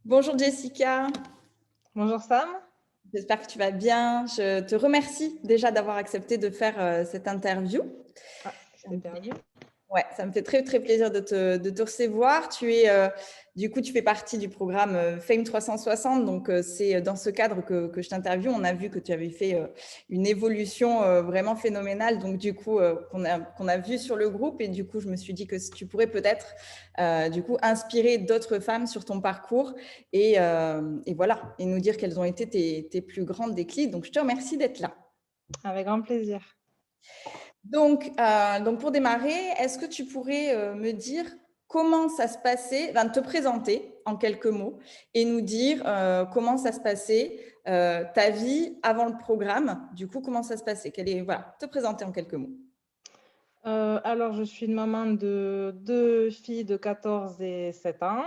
Bonjour Jessica, Bonjour Sam. j'espère que tu vas bien. Je te remercie déjà d'avoir accepté de faire cette interview. Ah, je t'ai permis. Ouais, ça me fait très très plaisir de te recevoir. Du coup, tu fais partie du programme Fame 360. Donc, c'est dans ce cadre que je t'interviewe. On a vu que tu avais fait une évolution vraiment phénoménale. Donc, du coup, qu'on a vu sur le groupe. Et du coup, je me suis dit que tu pourrais peut-être, du coup, inspirer d'autres femmes sur ton parcours et voilà, et nous dire quels ont été tes plus grandes déclics. Donc, je te remercie d'être là. Avec grand plaisir. Donc, pour démarrer, est-ce que tu pourrais me dire comment ça se passait, enfin, te présenter en quelques mots et nous dire comment ça se passait ta vie avant le programme. Du coup, comment ça se passait? Voilà, te présenter en quelques mots. Alors, je suis une maman de deux filles de 14 et 7 ans.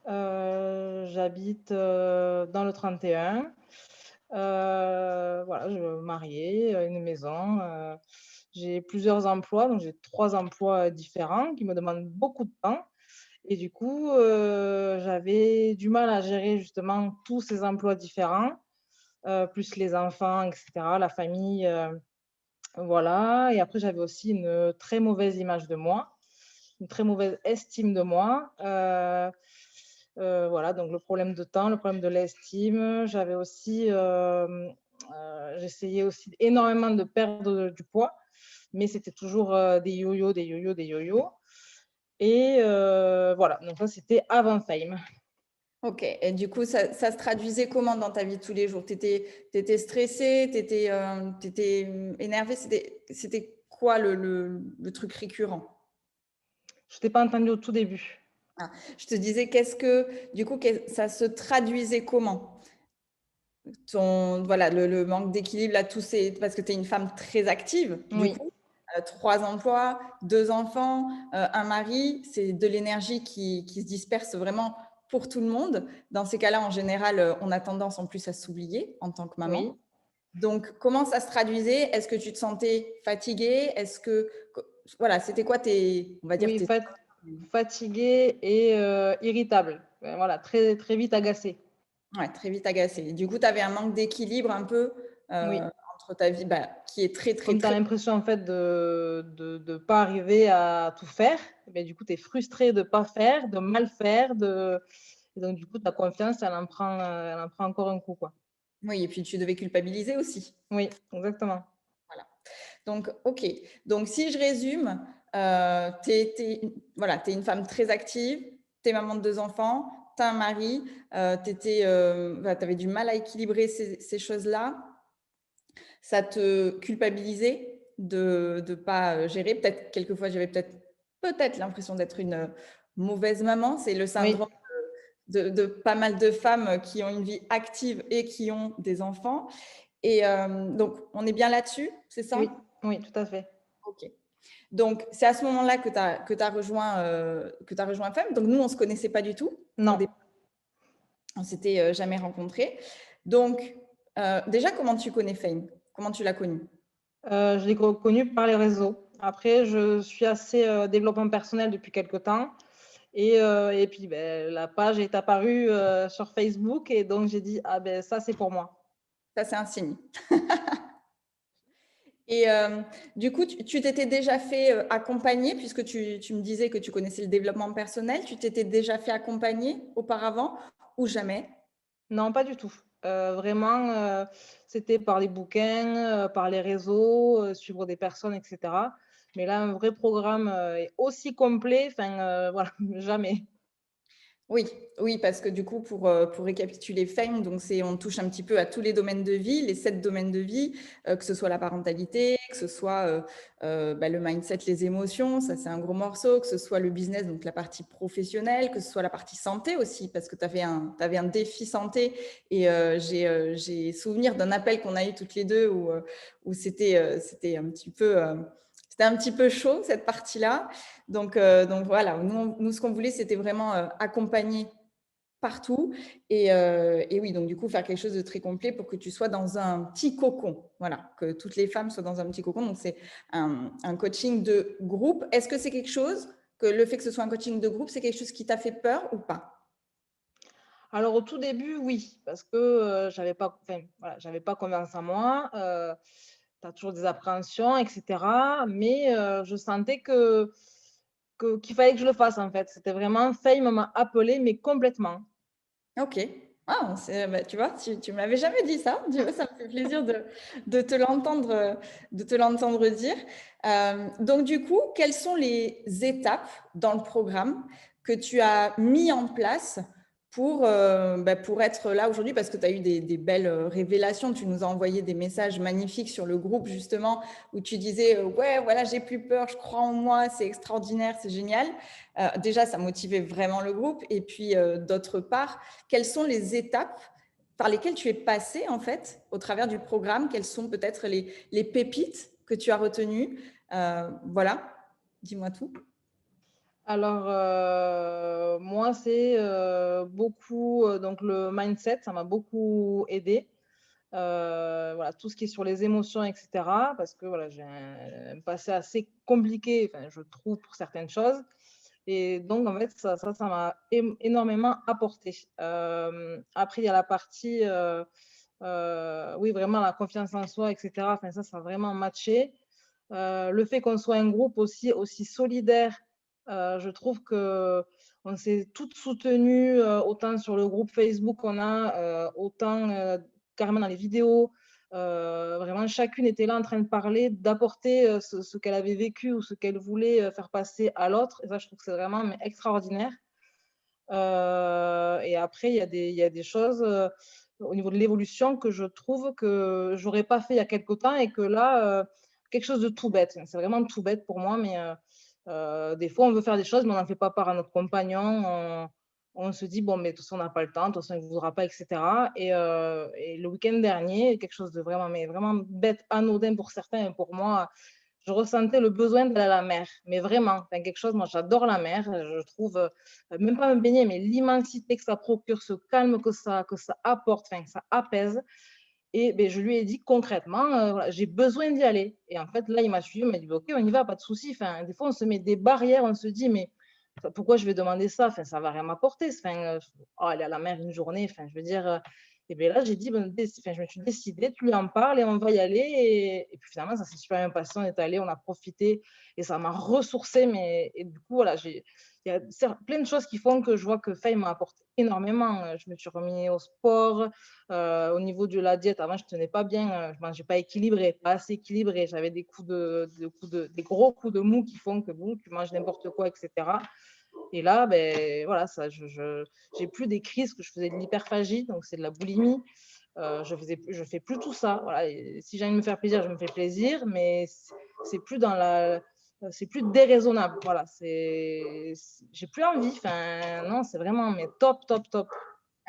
J'habite dans le 31. Voilà, je suis mariée, une maison. J'ai plusieurs emplois, donc j'ai 3 emplois différents qui me demandent beaucoup de temps. Et du coup, j'avais du mal à gérer justement tous ces emplois différents, plus les enfants, et cetera, la famille. Voilà. Et après, j'avais aussi une très mauvaise image de moi, une très mauvaise estime de moi. Voilà, donc le problème de temps, le problème de l'estime. J'avais aussi, j'essayais aussi énormément de perdre du poids, mais c'était toujours des yo-yo, des yo-yo, des yo-yo. Et voilà, donc ça, c'était avant Fame. Ok, et du coup, ça se traduisait comment dans ta vie de tous les jours? T'étais stressée, t'étais énervée, c'était quoi le truc récurrent? Je t'ai pas entendu au tout début. Ah, je te disais, du coup, ça se traduisait comment? Voilà, le manque d'équilibre, là, parce que tu es une femme très active, du Oui, coup, 3 emplois, 2 enfants, un mari, c'est de l'énergie qui se disperse vraiment pour tout le monde. Dans ces cas-là, en général, on a tendance en plus à s'oublier en tant que oui, maman. Donc, comment ça se traduisait? Est-ce que tu te sentais fatiguée? Voilà, c'était quoi on va dire, oui, fatiguée et irritable. Voilà, très, très vite agacée. ouais, très vite agacée. Du coup, tu avais un manque d'équilibre un peu Oui, entre ta vie, qui est très, très, comme tu as très. l'impression en fait de pas arriver à tout faire, mais du coup, tu es frustrée de pas faire, de mal faire, et donc du coup, ta confiance, elle en prend encore un coup, quoi. Oui, et puis tu devais culpabiliser aussi. Oui, exactement. Voilà. Donc, OK. Donc, si je résume, voilà, tu es une femme très active, tu es maman de 2 enfants, tu as un mari, bah, tu avais du mal à équilibrer ces choses-là. Ça te culpabilisait de ne pas gérer. Peut-être, quelquefois, j'avais peut-être l'impression d'être une mauvaise maman. C'est le Oui, syndrome de pas mal de femmes qui ont une vie active et qui ont des enfants. Et donc, on est bien là-dessus, c'est ça? oui, oui, tout à fait. OK. Donc, c'est à ce moment-là que tu as rejoint FEM. Donc, nous, on ne se connaissait pas du tout. Au Non. départ, on ne s'était jamais rencontrés. Donc, déjà, comment tu connais Fame? Comment tu l'as connue? Je l'ai connu par les réseaux. Après, je suis assez développement personnel depuis quelque temps. Et puis, ben, la page est apparue sur Facebook et donc j'ai dit: «Ah ben ça, c'est pour moi». Ça, c'est un signe. Et du coup, tu t'étais déjà fait accompagner, puisque tu me disais que tu connaissais le développement personnel. Tu t'étais déjà fait accompagner auparavant ou jamais? Non, pas du tout. Vraiment, c'était par les bouquins, par les réseaux, suivre des personnes et cetera. Mais là, un vrai programme, et aussi complet, enfin, voilà, jamais. Oui, oui, parce que du coup, pour récapituler Fame, donc on touche un petit peu à tous les domaines de vie, les 7 domaines de vie, que ce soit la parentalité, que ce soit bah, le mindset, les émotions, ça c'est un gros morceau, que ce soit le business, donc la partie professionnelle, que ce soit la partie santé aussi, parce que tu avais un défi santé et j'ai souvenir d'un appel qu'on a eu toutes les deux où c'était c'était un petit peu chaud cette partie-là. Donc voilà, nous, ce qu'on voulait, c'était vraiment accompagner partout. Et oui, donc du coup, faire quelque chose de très complet pour que tu sois dans un petit cocon. Voilà, que toutes les femmes soient dans un petit cocon. Donc, c'est un coaching de groupe. Est-ce que c'est quelque chose, que le fait que ce soit un coaching de groupe, c'est quelque chose qui t'a fait peur ou pas? Alors au tout début, oui, parce que, j'avais pas enfin, voilà, j'avais pas confiance en moi, tu as toujours des appréhensions et cetera, mais je sentais qu'il fallait que je le fasse, en fait. C'était vraiment Fame m'a appelée, mais complètement. OK. Ah, bah, tu vois, tu me l'avais jamais dit ça. Tu vois, ça me fait plaisir de te l'entendre, de te l'entendre dire. Donc du coup, quelles sont les étapes dans le programme que tu as mis en place bah, pour être là aujourd'hui? Parce que tu as eu des belles révélations. Tu nous as envoyé des messages magnifiques sur le groupe, justement, où tu disais, ouais, voilà, j'ai plus peur, je crois en moi, c'est extraordinaire, c'est génial. Déjà, ça motivait vraiment le groupe. Et puis, d'autre part, quelles sont les étapes par lesquelles tu es passé, en fait, au travers du programme? Quelles sont peut-être les pépites que tu as retenues? Voilà, dis-moi tout. Alors, moi, c'est, beaucoup, donc le mindset, ça m'a beaucoup aidé. Voilà, tout ce qui est sur les émotions et cetera, parce que voilà, j'ai un passé assez compliqué, enfin, je trouve pour certaines choses et donc en fait, ça m'a énormément apporté. Après il y a la partie, oui, vraiment la confiance en soi et cetera, enfin ça a vraiment matché. Le fait qu'on soit un groupe aussi solidaire, je trouve qu'on s'est toutes soutenues, autant sur le groupe Facebook qu'on a, autant, carrément dans les vidéos. Vraiment chacune était là en train de parler, d'apporter, ce qu'elle avait vécu ou ce qu'elle voulait, faire passer à l'autre et ça je trouve que c'est vraiment mais extraordinaire. Et après il y a des choses, au niveau de l'évolution que je trouve que j'aurais pas fait il y a quelque temps et que là, quelque chose de tout bête, c'est vraiment tout bête pour moi, mais des fois on veut faire des choses, mais on n'en fait pas part à notre compagnon. On se dit: «Bon, mais de toute façon on n'a pas le temps, de toute façon il ne voudra pas» et cetera et le week-end dernier, quelque chose de vraiment, mais vraiment bête, anodin pour certains et pour moi, je ressentais le besoin d'aller à la mer, mais vraiment, enfin quelque chose, moi j'adore la mer, je trouve, même pas me baigner, mais l'immensité que ça procure, ce calme que ça apporte, enfin que ça apaise et beh, je lui ai dit concrètement, voilà: «J'ai besoin d'y aller» et en fait là, il m'a suivi, il m'a dit: «Bah, OK, on y va, pas de souci». Enfin, des fois, on se met des barrières, on se dit: «Mais enfin, pourquoi je vais demander ça? Enfin, ça va rien m'apporter». Enfin, oh, aller à la mer une journée, enfin, je veux dire, et beh, là, j'ai dit: «Ben, enfin, je me suis décidée, tu lui en parles et on va y aller» et puis finalement, ça s'est super bien passé. On est allés, on a profité et ça m'a ressourcée, mais et du coup, voilà, il y a plein de choses qui font que je vois que Faye m'a apporté énormément. Je me suis remis au sport, au niveau de la diète, avant, je tenais pas bien, je mangeais pas équilibré, pas assez équilibré. J'avais des gros coups de mou qui font que bon, tu manges n'importe quoi et cetera et là, beh, voilà, ça je j'ai plus des crises que je faisais de l'hyperphagie, donc c'est de la boulimie. Je fais plus tout ça, voilà et si j'ai envie de me faire plaisir, je me fais plaisir, mais c'est plus dans la c'est plus déraisonnable, voilà, j'ai plus envie, enfin non, c'est vraiment mais top, top, top.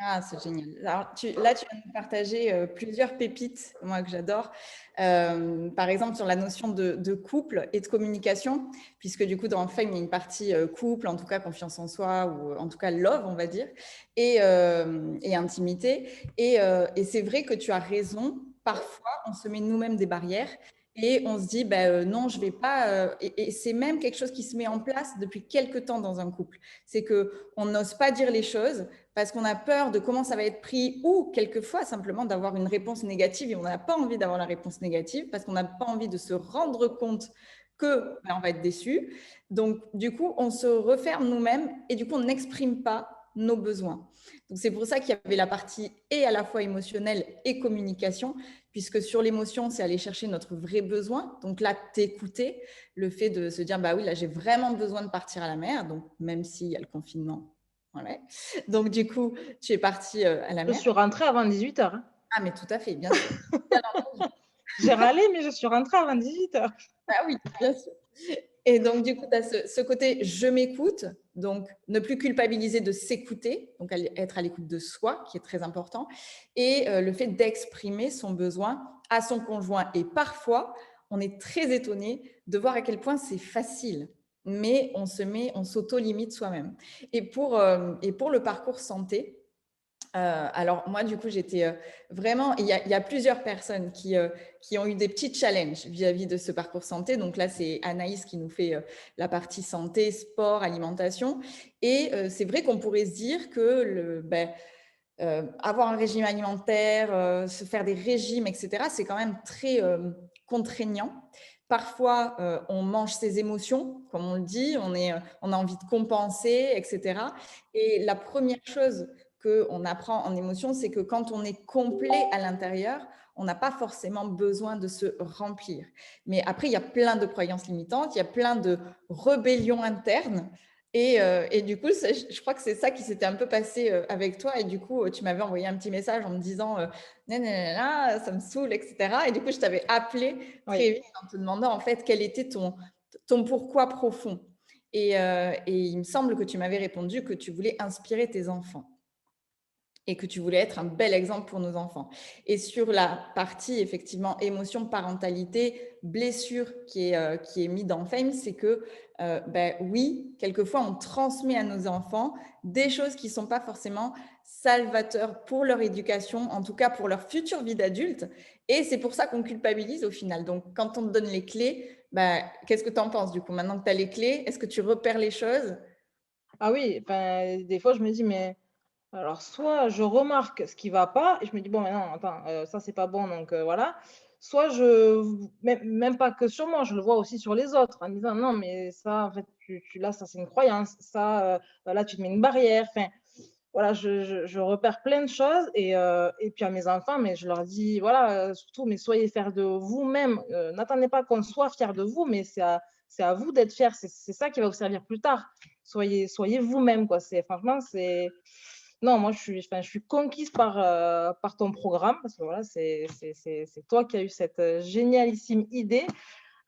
Ah, c'est génial. Alors, là, tu viens de nous partager plusieurs pépites, moi, que j'adore. Par exemple, sur la notion de couple et de communication, puisque du coup, dans Fame, il y a une partie couple, en tout cas confiance en soi, ou en tout cas love, on va dire, et intimité. Et c'est vrai que tu as raison. Parfois, on se met nous-mêmes des barrières et on se dit, bah, non, je vais pas. Et c'est même quelque chose qui se met en place depuis quelques temps dans un couple. C'est qu'on n'ose pas dire les choses parce qu'on a peur de comment ça va être pris ou quelquefois simplement d'avoir une réponse négative et on n'a pas envie d'avoir la réponse négative parce qu'on n'a pas envie de se rendre compte que ben, on va être déçu. Donc du coup, on se referme nous-mêmes et du coup, on n'exprime pas nos besoins. Donc c'est pour ça qu'il y avait la partie et à la fois émotionnelle et communication, puisque sur l'émotion, c'est aller chercher notre vrai besoin. Donc là, t'écouter, le fait de se dire, bah oui, là, j'ai vraiment besoin de partir à la mer, donc même s'il y a le confinement. Voilà. Donc, du coup, tu es partie à la Je mer. suis rentrée avant 18h, hein. Ah, mais tout à fait, bien sûr. Bien entendu. J'ai râlé, mais je suis rentrée avant 18h. Ah oui, bien sûr. Et donc, du coup, tu as ce côté je m'écoute, donc ne plus culpabiliser de s'écouter, donc être à l'écoute de soi, qui est très important, et le fait d'exprimer son besoin à son conjoint. Et parfois, on est très étonné de voir à quel point c'est facile, mais on s'auto-limite soi-même. Et pour le parcours santé, alors moi, du coup, j'étais vraiment, il y a plusieurs personnes qui ont eu des petits challenges vis-à-vis de ce parcours santé. Donc là, c'est Anaïs qui nous fait la partie santé, sport, alimentation. Et c'est vrai qu'on pourrait se dire que avoir un régime alimentaire, se faire des régimes, et cetera, c'est quand même très, contraignant. Parfois, on mange ses émotions, comme on le dit, on a envie de compenser, et cetera. Et la première chose qu'on apprend en émotion, c'est que quand on est complet à l'intérieur, on n'a pas forcément besoin de se remplir. Mais après, il y a plein de croyances limitantes, il y a plein de rébellions internes et du coup, je crois que c'est ça qui s'était un peu passé avec toi. Et du coup, tu m'avais envoyé un petit message en me disant nanana, ça me saoule, etc. Et du coup, je t'avais appelé Oui. très vite en te demandant en fait quel était ton pourquoi profond. Et il me semble que tu m'avais répondu que tu voulais inspirer tes enfants et que tu voulais être un bel exemple pour nos enfants. Et sur la partie, effectivement, émotion, parentalité, blessure qui est mis dans Fame, c'est que, ben, oui, quelquefois, on transmet à nos enfants des choses qui ne sont pas forcément salvateurs pour leur éducation, en tout cas pour leur future vie d'adulte. Et c'est pour ça qu'on culpabilise au final. Donc, quand on te donne les clés, ben, qu'est-ce que tu en penses du coup? Maintenant que tu as les clés, est-ce que tu repères les choses? Ah oui, enfin, des fois, je me dis: «Mais» alors soit je remarque ce qui va pas et je me dis: «Bon, mais non, attends, ça c'est pas bon donc voilà». Soit même pas que sur moi, je le vois aussi sur les autres en disant: «Non, mais ça, en fait, tu là, ça c'est une croyance, ça, là, tu te mets une barrière». Enfin, voilà, je repère plein de choses et puis à mes enfants, mais je leur dis, voilà, surtout, mais soyez fiers de vous-même, n'attendez pas qu'on soit fiers de vous, mais c'est à vous d'être fiers, c'est ça qui va vous servir plus tard. Soyez vous-même, quoi. C'est franchement, c'est non, moi, je suis conquise par ton programme parce que voilà, c'est toi qui as eu cette, génialissime idée.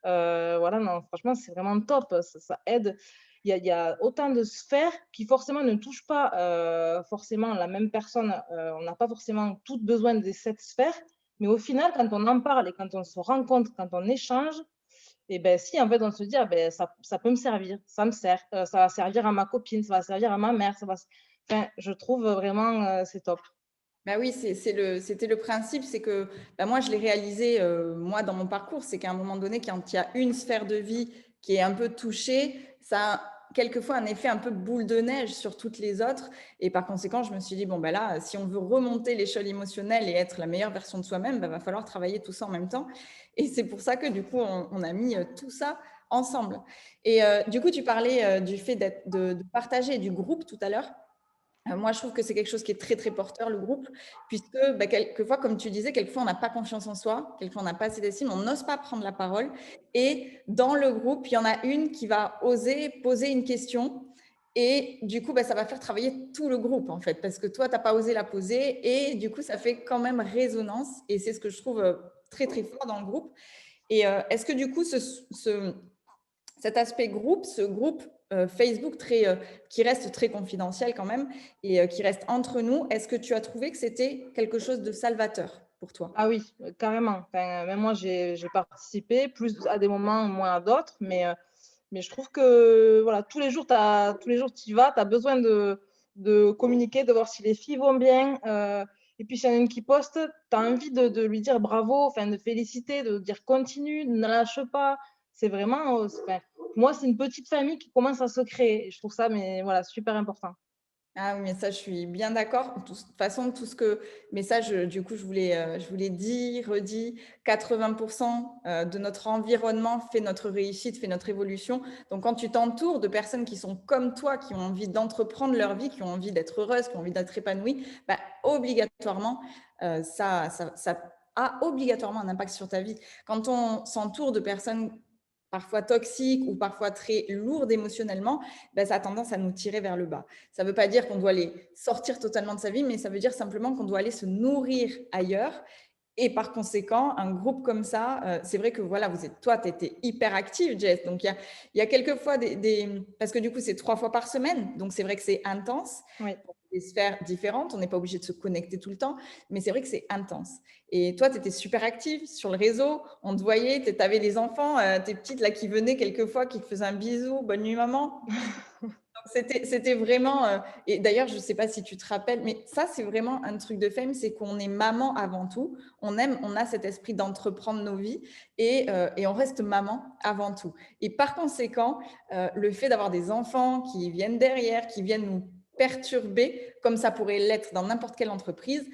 Voilà, non, franchement, c'est vraiment top. Ça aide. Il y a autant de sphères qui forcément ne touchent pas, forcément la même personne. On n'a pas forcément toutes besoin de cette sphère, mais au final, quand on en parle et quand on se rencontre, quand on échange et ben si, en fait, on se dit: «Ah beh, ça peut me servir, ça me sert, ça va servir à ma copine, ça va servir à ma mère, ça va s» enfin, je trouve, vraiment, c'est top. Bah oui, c'était le principe, c'est que bah moi, je l'ai réalisé, moi, dans mon parcours, c'est qu'à un moment donné, quand il y a une sphère de vie qui est un peu touchée, ça a quelquefois un effet un peu boule de neige sur toutes les autres. Et par conséquent, je me suis dit, bon, bah là, si on veut remonter l'échelle émotionnelle et être la meilleure version de soi-même, bah, va falloir travailler tout ça en même temps. Et c'est pour ça que du coup, on a mis tout ça ensemble. Et du coup, tu parlais du fait de partager du groupe tout à l'heure. Moi, je trouve que c'est quelque chose qui est très, très porteur, le groupe, puisque bah, quelquefois, comme tu disais, quelquefois, on n'a pas confiance en soi, quelquefois, on n'a pas assez d'estime, on n'ose pas prendre la parole. Et dans le groupe, il y en a une qui va oser poser une question. Et du coup, bah, ça va faire travailler tout le groupe, en fait, parce que toi, tu n'as pas osé la poser. Et du coup, ça fait quand même résonance. Et c'est ce que je trouve très, très fort dans le groupe. Et est-ce que du coup, cet aspect groupe, ce groupe Facebook qui reste très confidentiel quand même et qui reste entre nous, est-ce que tu as trouvé que c'était quelque chose de salvateur pour toi? Ah oui, carrément. Enfin, même moi, j'ai participé, plus à des moments, moins à d'autres, mais je trouve que, voilà, tous les jours tu y vas, tu as besoin de communiquer, de voir si les filles vont bien, et puis s'il y en a une qui poste, tu as envie de lui dire bravo, enfin de féliciter, de dire: «Continue, ne lâche pas». C'est vraiment, enfin, pour moi, c'est une petite famille qui commence à se créer et je trouve ça, mais voilà, super important. Ah oui, mais ça, je suis bien d'accord. De toute façon, tout ce que mais ça, du coup, je vous l'ai dit, redit, 80 de notre environnement fait notre réussite, fait notre évolution. Donc, quand tu t'entoures de personnes qui sont comme toi, qui ont envie d'entreprendre leur vie, qui ont envie d'être heureuses, qui ont envie d'être épanouies, bah, obligatoirement, ça a obligatoirement un impact sur ta vie. Quand on s'entoure de personnes parfois toxiques ou parfois très lourdes émotionnellement, bah, ça a tendance à nous tirer vers le bas. Ça ne veut pas dire qu'on doit les sortir totalement de sa vie, mais ça veut dire simplement qu'on doit aller se nourrir ailleurs. Et par conséquent, un groupe comme ça, c'est vrai que voilà, toi, tu étais hyper active, Jess. Donc, il y a quelquefois parce que du coup, c'est 3 fois par semaine. Donc, c'est vrai que c'est intense Oui. pour des sphères différentes. On n'est pas obligé de se connecter tout le temps, mais c'est vrai que c'est intense. Et toi, tu étais super active sur le réseau. On te voyait, tu avais les enfants, tes petites là qui venaient quelquefois, qui te faisaient un bisou. Bonne nuit, maman. C'était vraiment, et d'ailleurs, je ne sais pas si tu te rappelles, mais ça, c'est vraiment un truc de femme, c'est qu'on est maman avant tout. On a cet esprit d'entreprendre nos vies et on reste maman avant tout. Et par conséquent, le fait d'avoir des enfants qui viennent derrière, qui viennent nous perturbé comme ça pourrait l'être dans n'importe quelle entreprise,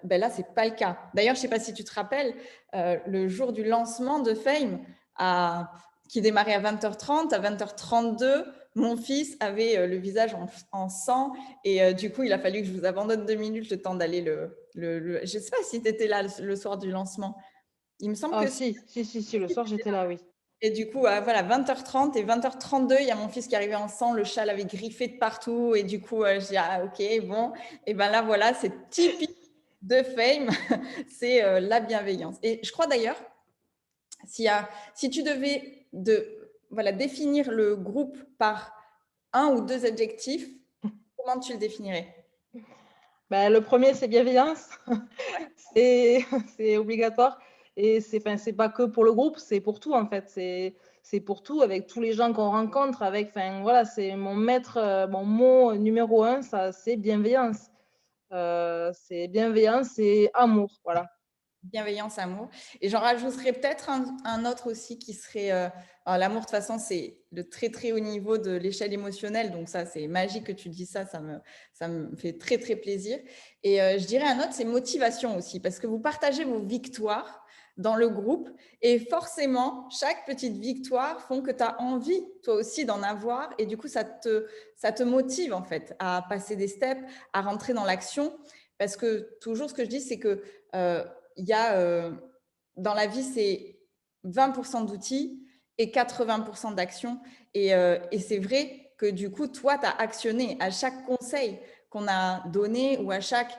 ben là, c'est pas le cas. D'ailleurs, je sais pas si tu te rappelles, le jour du lancement de Fame à qui démarrait à 20h30, à 20h32, mon fils avait, le visage en sang et du coup, il a fallu que je vous abandonne 2 minutes, le temps d'aller je sais pas si tu étais là le soir du lancement. Il me semble Ah que si. si, si, si, si, le soir, j'étais là, oui. Et du coup, voilà, 20h30 et 20h32, il y a mon fils qui arrivait en sang, le chat l'avait griffé de partout et du coup, je dis: «Ah OK, bon» et ben là, voilà, c'est typique de Fame, c'est, la bienveillance et je crois d'ailleurs, si tu devais voilà, définir le groupe par un ou 2 adjectifs, comment tu le définirais? Bah, le premier c'est bienveillance. C'est c'est obligatoire et c'est pas que pour le groupe, c'est pour tout, en fait. C'est pour tout, avec tous les gens qu'on rencontre, avec enfin, voilà, c'est mon maître, mon mot numéro un, ça, c'est bienveillance. C'est bienveillance et amour, voilà. Bienveillance, amour et j'en rajouterais peut-être un autre aussi qui serait, alors l'amour de toute façon, c'est le très, très haut niveau de l'échelle émotionnelle, donc ça, c'est magique que tu dis ça, ça me fait très, très plaisir et je dirais un autre, c'est motivation aussi parce que vous partagez vos victoires dans le groupe et forcément, chaque petite victoire font que tu as envie, toi aussi, d'en avoir et du coup, ça te motive, en fait, à passer des steps, à rentrer dans l'action parce que toujours ce que je dis, c'est que, il y a, dans la vie, c'est 20% d'outils et 80% d'action. Et c'est vrai que du coup, toi, tu as actionné à chaque conseil qu'on a donné ou à chaque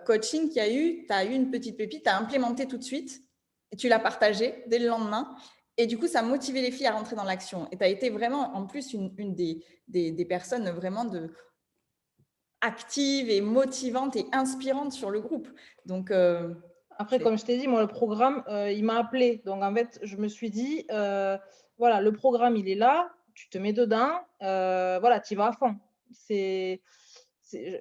coaching qu'il y a eu, tu as eu une petite pépite, tu as implémenté tout de suite et tu l'as partagé dès le lendemain. Et du coup, ça a motivé les filles à rentrer dans l'action. Et tu as été vraiment, en plus, une des personnes vraiment actives et motivantes et inspirantes sur le groupe. Donc, Après, c'est comme je t'ai dit, moi, le programme, il m'a appelé. Donc, en fait, je me suis dit, voilà, le programme, il est là, tu te mets dedans, voilà, tu y vas à fond. C'est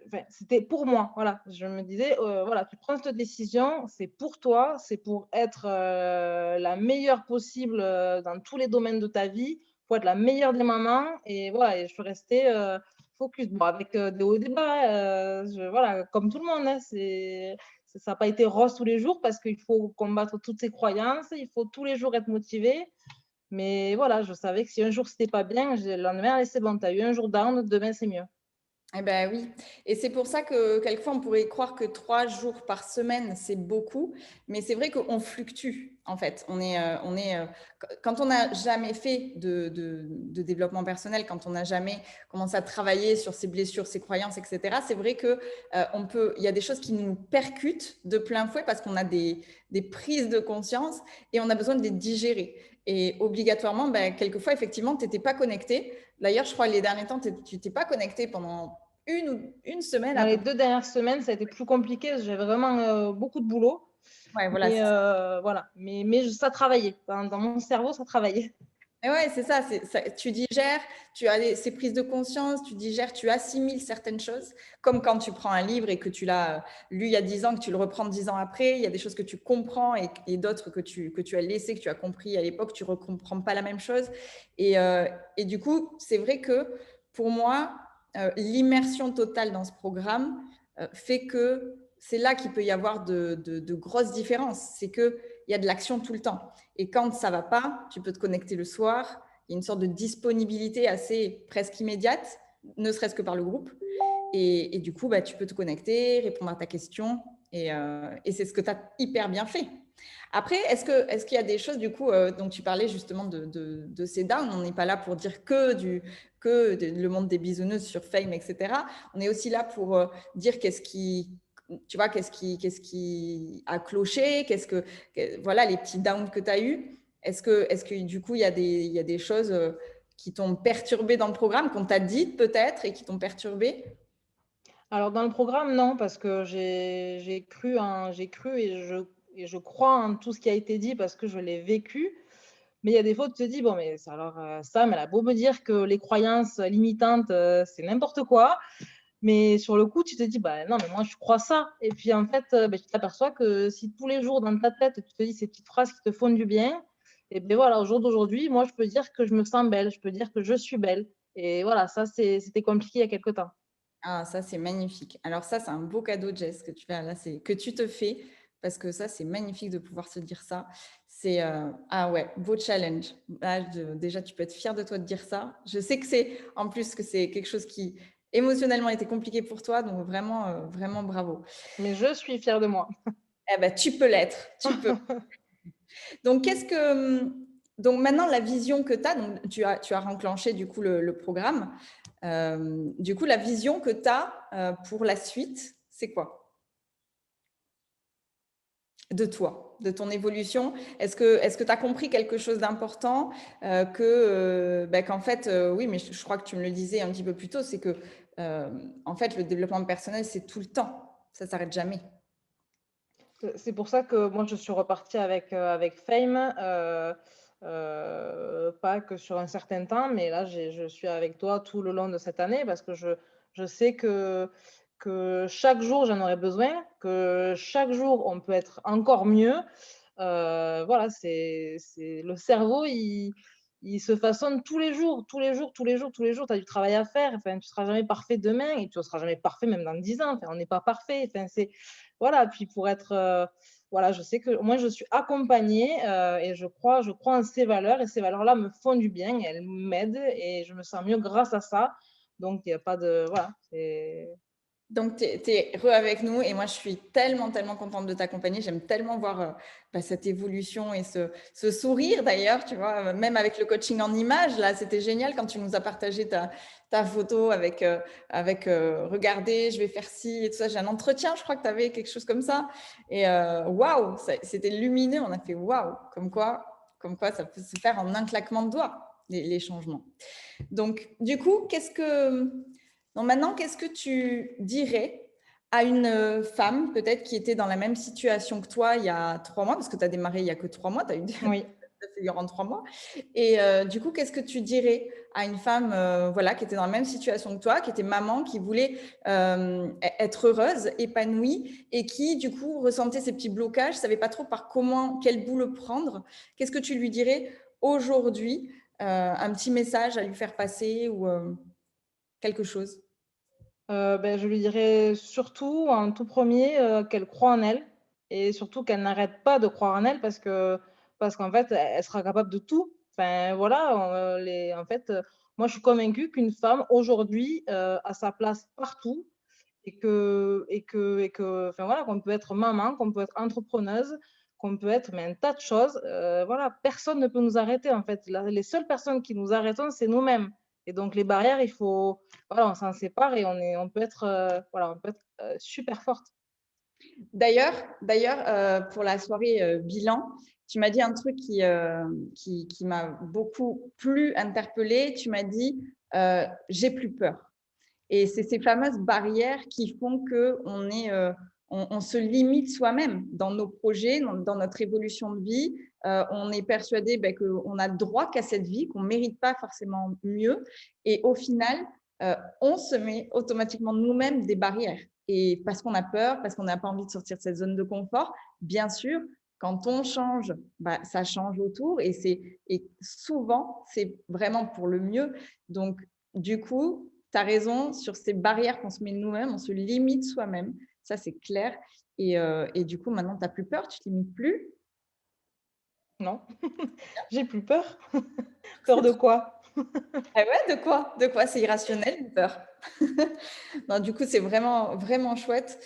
enfin, c'était pour moi, voilà. Je me disais, voilà, tu prends cette décision, c'est pour toi, c'est pour être, la meilleure possible, dans tous les domaines de ta vie, pour être la meilleure des mamans et voilà et je suis restée, focus. Bon, avec, des hauts et des bas, voilà, comme tout le monde, hein, ça a pas été rose tous les jours parce qu'il faut combattre toutes ses croyances, il faut tous les jours être motivé. Mais voilà, je savais que si un jour c'était pas bien, le lendemain: «Allez, c'est bon, tu as eu un jour down, demain c'est mieux». Eh ben oui, et c'est pour ça que quelquefois on pourrait croire que 3 jours par semaine c'est beaucoup, mais c'est vrai qu'on fluctue en fait. Quand on n'a jamais fait de développement personnel, quand on n'a jamais commencé à travailler sur ses blessures, ses croyances, etc. C'est vrai que il y a des choses qui nous percutent de plein fouet parce qu'on a des prises de conscience et on a besoin de les digérer. Et obligatoirement, ben, quelquefois effectivement, tu n'étais pas connecté. D'ailleurs, je crois les derniers temps, tu t'es pas connecté pendant une semaine Dans à peu les près. 2 dernières semaines, ça a été plus compliqué, parce que j'avais vraiment, beaucoup de boulot, Ouais, voilà, mais c'est ça. voilà, mais ça travaillait. Dans mon cerveau, ça travaillait. Et ouais, c'est ça, tu digères, tu as ces prises de conscience, tu digères, tu assimiles certaines choses, comme quand tu prends un livre et que tu l'as lu il y a 10 ans, que tu le reprends 10 ans après, il y a des choses que tu comprends et d'autres que tu as laissées, que tu as compris à l'époque, tu ne recomprends pas la même chose. Et du coup, c'est vrai que pour moi, l'immersion totale dans ce programme fait que c'est là qu'il peut y avoir de grosses différences. C'est qu'il y a de l'action tout le temps. Et quand ça va pas, tu peux te connecter le soir. Il y a une sorte de disponibilité assez presque immédiate, ne serait-ce que par le groupe. Et du coup, bah, tu peux te connecter, répondre à ta question. Et c'est ce que tu as hyper bien fait. Après, est-ce qu'il y a des choses, du coup, dont tu parlais justement de ces downs? On n'est pas là pour dire le monde des bisouneuses sur Fame, etc. On est aussi là pour dire qu'est-ce qui a cloché, voilà, les petits downs que tu as eus. Est-ce que du coup, il y a des choses qui t'ont perturbé dans le programme, qu'on t'a dit peut-être et qui t'ont perturbé? Alors dans le programme, non, parce que j'ai cru et je crois en tout ce qui a été dit parce que je l'ai vécu. Mais il y a des fois, tu te dis: «Bon, mais ça alors, Sam, elle a beau me dire que les croyances limitantes, c'est n'importe quoi». Mais sur le coup, tu te dis: «Bah, non, mais moi, je crois ça» et puis, en fait, beh, tu t'aperçois que si tous les jours dans ta tête, tu te dis ces petites phrases qui te font du bien et beh, voilà, au jour d'aujourd'hui, moi, je peux dire que je me sens belle, je peux dire que je suis belle et voilà, ça, c'était compliqué il y a quelque temps. Ah, ça, c'est magnifique. Alors ça, c'est un beau cadeau, Jess, que tu fais là, c'est que tu te fais, parce que ça, c'est magnifique de pouvoir se dire ça. C'est ah ouais, beau challenge. Là, déjà, tu peux être fier de toi de dire ça. Je sais que c'est en plus que c'est quelque chose qui émotionnellement était compliqué pour toi, donc vraiment, vraiment bravo. Mais je suis fière de moi. Eh ben, tu peux l'être, tu peux. Donc, donc maintenant, la vision que tu as, donc tu as renclenché du coup le programme. Du coup, la vision que tu as pour la suite, c'est quoi de toi, de ton évolution? Est-ce que tu as compris quelque chose d'important qu'en fait, oui, mais je crois que tu me le disais un petit peu plus tôt, c'est que en fait, le développement personnel, c'est tout le temps. Ça ne s'arrête jamais. C'est pour ça que moi je suis repartie avec Fame, pas que sur un certain temps, mais là je suis avec toi tout le long de cette année parce que je sais que chaque jour j'en aurai besoin, que chaque jour on peut être encore mieux. Voilà, c'est le cerveau, il se façonne tous les jours, tous les jours, tous les jours, tous les jours. Tu as du travail à faire. Enfin, tu seras jamais parfait demain et tu ne seras jamais parfait même dans 10 ans. Enfin, on n'est pas parfait. Enfin, c'est voilà, puis pour être, voilà, je sais que moi je suis accompagnée, et je crois en ces valeurs et ces valeurs-là me font du bien et elles m'aident et je me sens mieux grâce à ça. Donc il y a pas de voilà, c'est Donc, tu es avec nous et moi, je suis tellement, tellement contente de t'accompagner. J'aime tellement voir cette évolution et ce sourire d'ailleurs, tu vois, même avec le coaching en images, là, c'était génial quand tu nous as partagé ta photo avec regardez, je vais faire ci et tout ça. J'ai un entretien, je crois que tu avais quelque chose comme ça. Et waouh, c'était lumineux. On a fait waouh, comme quoi ça peut se faire en un claquement de doigts, les changements. Donc, du coup, donc maintenant, qu'est-ce que tu dirais à une femme peut-être qui était dans la même situation que toi il y a 3 mois, parce que tu as démarré il n'y a que 3 mois, tu as eu oui. durant 3 mois. Et du coup, qu'est-ce que tu dirais à une femme voilà, qui était dans la même situation que toi, qui était maman, qui voulait être heureuse, épanouie, et qui, du coup, ressentait ces petits blocages, ne savait pas trop par quel bout le prendre. Qu'est-ce que tu lui dirais aujourd'hui, un petit message à lui faire passer ou quelque chose? Je lui dirais surtout en tout premier qu'elle croit en elle et surtout qu'elle n'arrête pas de croire en elle parce qu'en fait, elle sera capable de tout. Enfin voilà, en fait, moi je suis convaincue qu'une femme aujourd'hui, a sa place partout et que enfin voilà, qu'on peut être maman, qu'on peut être entrepreneuse, qu'on peut être mais un tas de choses, voilà, personne ne peut nous arrêter en fait. La Les seules personnes qui nous arrêtons, c'est nous-mêmes et donc les barrières, il faut voilà, on s'en sépare et on peut être, voilà, on peut être, super forte. D'ailleurs, pour la soirée bilan, tu m'as dit un truc qui m'a beaucoup plu, interpellée. Tu m'as dit j'ai plus peur. Et c'est ces fameuses barrières qui font on se limite soi-même dans nos projets, dans notre évolution de vie. On est persuadé qu'on a droit qu'à cette vie, qu'on ne mérite pas forcément mieux. Et au final, on se met automatiquement nous-mêmes des barrières. Et parce qu'on a peur, parce qu'on n'a pas envie de sortir de cette zone de confort, bien sûr, quand on change, ça change autour et souvent, c'est vraiment pour le mieux. Donc, du coup, tu as raison sur ces barrières qu'on se met nous-mêmes, on se limite soi-même, ça c'est clair. Et du coup, maintenant, tu n'as plus peur, tu ne te limites plus. Non, j'ai plus peur. Peur de quoi? Ah ouais, de quoi? De quoi? C'est irrationnel, une peur. Non, du coup, c'est vraiment, vraiment chouette.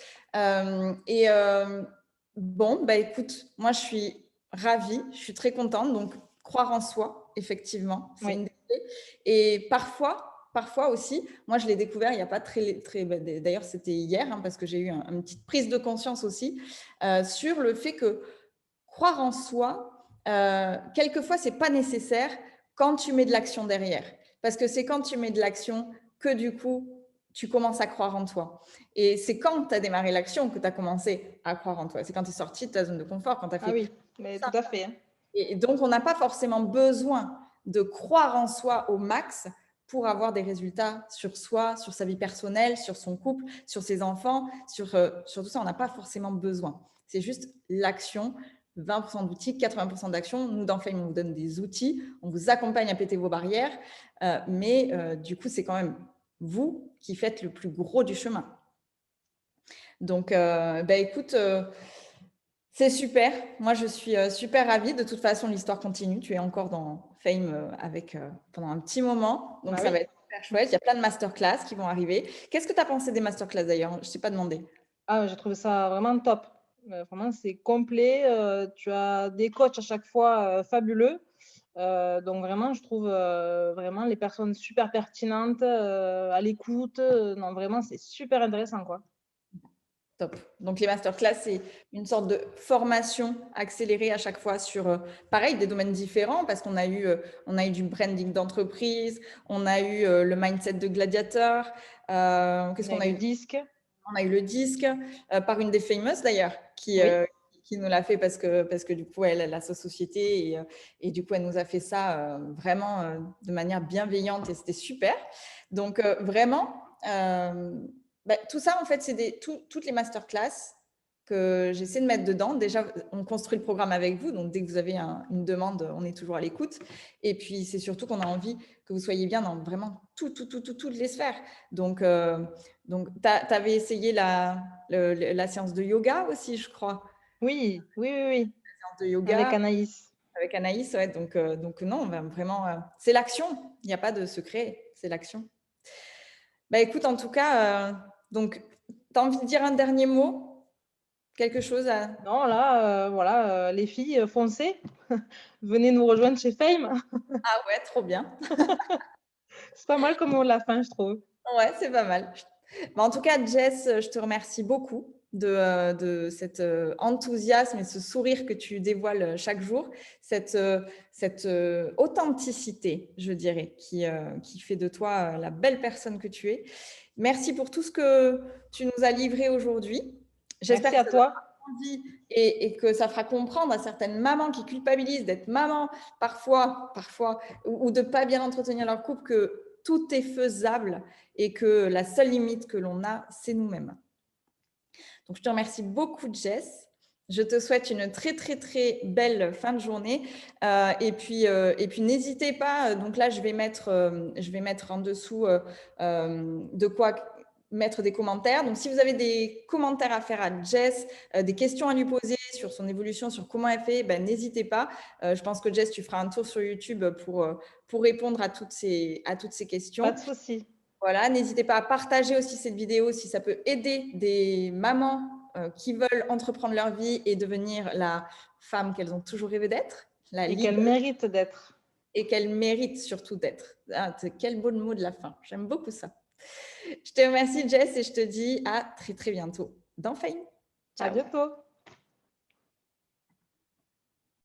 Bon, écoute, moi, je suis ravie, je suis très contente. Donc, croire en soi, effectivement, c'est Oui. une des clés. Et parfois aussi, moi, je l'ai découvert il n'y a pas d'ailleurs, c'était hier, hein, parce que j'ai eu une petite prise de conscience aussi sur le fait que croire en soi, quelquefois, c'est pas nécessaire quand tu mets de l'action derrière. Parce que c'est quand tu mets de l'action que du coup, tu commences à croire en toi. Et c'est quand tu as démarré l'action que tu as commencé à croire en toi. C'est quand tu es sorti de ta zone de confort, quand tu as Ah fait oui, mais ça. tout à fait, hein. Et donc, on n'a pas forcément besoin de croire en soi au max pour avoir des résultats sur soi, sur sa vie personnelle, sur son couple, sur ses enfants, sur tout ça. On n'a pas forcément besoin. C'est juste l'action, 20% d'outils, 80% d'action. Nous, dans Fame, on vous donne des outils, on vous accompagne à péter vos barrières. Mais du coup, c'est quand même vous qui faites le plus gros du chemin. Donc, écoute, c'est super. Moi, je suis super ravie. De toute façon, l'histoire continue. Tu es encore dans Fame pendant un petit moment. Donc, Bah ça va oui. être super chouette. Il y a plein de masterclass qui vont arriver. Qu'est-ce que tu as pensé des masterclass d'ailleurs? Je ne t'ai pas demandé. Ah, j'ai trouvé ça vraiment top. Vraiment, c'est complet, tu as des coachs à chaque fois, fabuleux. Donc vraiment, je trouve, vraiment les personnes super pertinentes, à l'écoute, non, vraiment, c'est super intéressant, quoi. Top. Donc, les masterclass, c'est une sorte de formation accélérée à chaque fois sur, pareil, des domaines différents parce on a eu du branding d'entreprise, on a eu le mindset de gladiateur. Qu'est-ce On a qu'on eu a le eu? disque. On a eu le disque par une des famous d'ailleurs Oui. qui nous l'a fait parce que du coup, elle a sa société et du coup, elle nous a fait ça vraiment de manière bienveillante et c'était super. Donc, vraiment, tout ça, en fait, c'est toutes les masterclass que j'essaie de mettre dedans. Déjà, on construit le programme avec vous. Donc, dès que vous avez une demande, on est toujours à l'écoute. Et puis, c'est surtout qu'on a envie que vous soyez bien dans vraiment toutes les sphères. Donc, tu avais essayé la séance de yoga aussi, je crois. Oui, oui, oui, oui, Séance de avec yoga Anaïs. avec Anaïs, ouais. Donc non, vraiment, c'est l'action. Il n'y a pas de secret, c'est l'action. Bah écoute, en tout cas, donc, tu as envie de dire un dernier mot? Quelque chose à... Non, là, voilà, les filles, foncez, venez nous rejoindre chez Fame. Ah ouais, trop bien. C'est pas mal comme mot de la fin, je trouve. Ouais, c'est pas mal. En tout cas, Jess, je te remercie beaucoup de cet enthousiasme et ce sourire que tu dévoiles chaque jour, cette authenticité, je dirais, qui fait de toi la belle personne que tu es. Merci pour tout ce que tu nous as livré aujourd'hui. J'espère Merci que à ça donnera toi. envie et que ça fera comprendre à certaines mamans qui culpabilisent d'être maman parfois, ou de ne pas bien entretenir leur couple que tout est faisable et que la seule limite que l'on a, c'est nous-mêmes. Donc, je te remercie beaucoup, Jess. Je te souhaite une très, très, très belle fin de journée. Et puis n'hésitez pas. Donc là, je vais mettre en dessous de quoi mettre des commentaires. Donc, si vous avez des commentaires à faire à Jess, des questions à lui poser sur son évolution, sur comment elle fait, n'hésitez pas. Je pense que Jess, tu feras un tour sur YouTube pour répondre à toutes ces Pas questions. de souci. Voilà, n'hésitez pas à partager aussi cette vidéo si ça peut aider des mamans qui veulent entreprendre leur vie et devenir la femme qu'elles ont toujours rêvé d'être, la Et qu'elle leader, mérite d'être. et qu'elles méritent surtout d'être. Ah, quel beau mot de la fin, j'aime beaucoup ça. Je te remercie Jess et je te dis à très très bientôt dans Fame. À Ciao. bientôt.